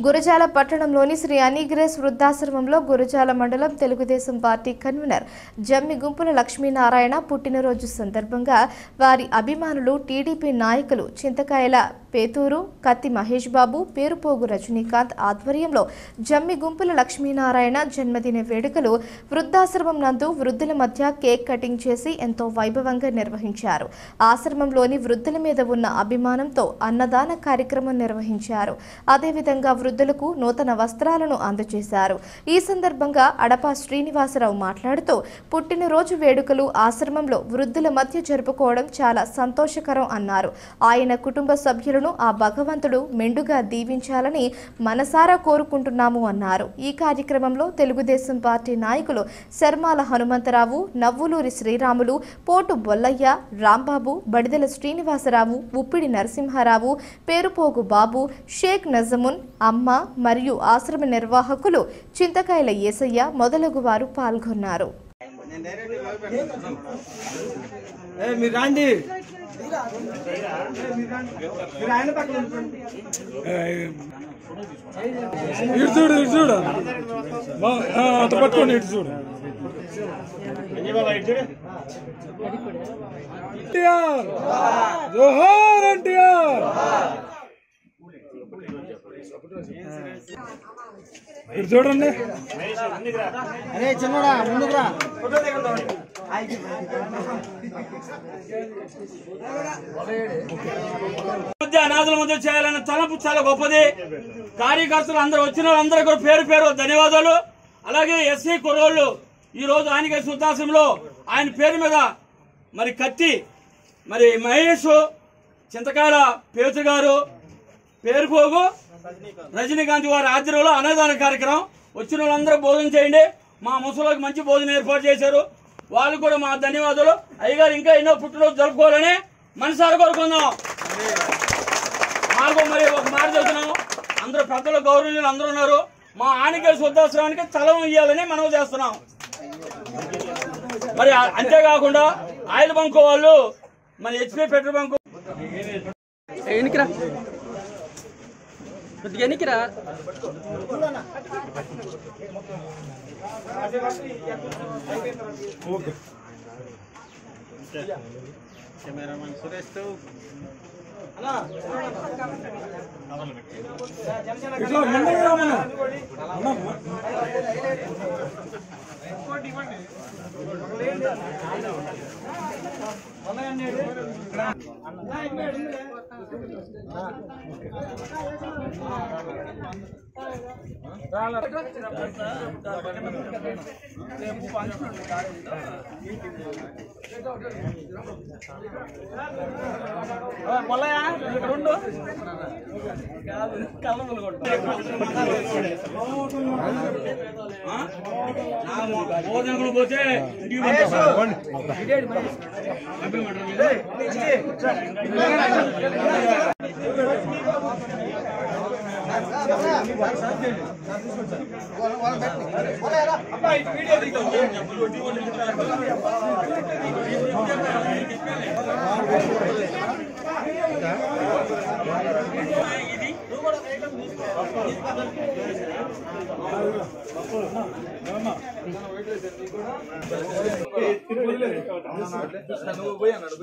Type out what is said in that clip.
గురజాల పట్టణంలోని శ్రీ అనిగ్రేస్ వృద్ధాశ్రమంలో గురజాల మండలం తెలుగుదేశం పార్టీ కన్వీనర్ జమ్మి గుంపుల లక్ష్మీనారాయణ పుట్టినరోజు సందర్భంగా వారి అభిమానులు టీడీపీ నాయకులు చింతకాయల పేతూరు కత్తి మహేష్ బాబు పేరుపోగు రజనీకాంత్ ఆధ్వర్యంలో జమ్మి గుంపుల లక్ష్మీనారాయణ జన్మదిన వేడుకలు వృద్ధాశ్రమం నందు వృద్ధుల మధ్య కేక్ కటింగ్ చేసి ఎంతో వైభవంగా నిర్వహించారు. ఆశ్రమంలోని వృద్ధుల మీద ఉన్న అభిమానంతో అన్నదాన కార్యక్రమం నిర్వహించారు. అదేవిధంగా వృద్ధులకు నూతన వస్త్రాలను అందజేశారు. ఈ సందర్భంగా అడపా శ్రీనివాసరావు మాట్లాడుతూ పుట్టినరోజు వేడుకలు ఆశ్రమంలో వృద్ధుల మధ్య జరుపుకోవడం చాలా సంతోషకరం అన్నారు. ఆయన కుటుంబ సభ్యులను ఆ భగవంతుడు మెండుగా దీవించాలని మనసారా కోరుకుంటున్నాము అన్నారు. ఈ కార్యక్రమంలో తెలుగుదేశం పార్టీ నాయకులు శర్మాల హనుమంతరావు, నవ్వులూరి శ్రీరాములు, పోటు బొల్లయ్య, రాంబాబు, బడిదెల శ్రీనివాసరావు, ఉప్పిడి నరసింహారావు, పేరుపోగు బాబు, షేక్ నజమున్, అమ్మ మరియు ఆశ్రమ నిర్వాహకులు చింతకాయల యేసయ్య మొదలగు వారు పాల్గొన్నారు. చూడండి అరే చిన్నడా ముందుకురా అనాథుల మధ్య చేయాలన్న తలపు చాలా గొప్పది. కార్యకర్తలు అందరూ వచ్చిన వాళ్ళందరూ కూడా పేరు పేరు ధన్యవాదాలు. అలాగే ఎస్సీ కుర్రోళ్ళు ఈ రోజు ఆయనకి వృద్ధాశ్రమంలో ఆయన పేరు మీద మరి కత్తి మరి మహేష్, చింతకాయల పేతు గారు, పేరుపోగు రజనీకాంత్ వారి ఆధ్వర్యంలో అన్నదాన కార్యక్రమం వచ్చిన వాళ్ళందరూ భోజనం చేయండి. మా ముసలికి మంచి భోజనం ఏర్పాటు చేశారు. వాళ్ళు కూడా మా ధన్యవాదాలు. అయ్యగారు ఇంకా ఎన్నో పుట్టినరోజు జరుపుకోవాలని మనసారా కోరుకుందాం. మాకు మరి ఒక మాట చెబుతున్నాము, అందరూ పెద్దలు గౌరవనీయులు అందరూ ఉన్నారు. మా ఆనికేశ్ వృద్ధాశ్రమానికి తలం ఇవ్వాలని మనం చేస్తున్నాం. మరి అంతేకాకుండా ఆయిల్ బంకు వాళ్ళు మన హెచ్పి పెట్రోల్ బంకు ఎన్నికరా కెమెరామెన్ సురేష్ భోజనం పోతే నువ్వు పోయి అన్నాడు.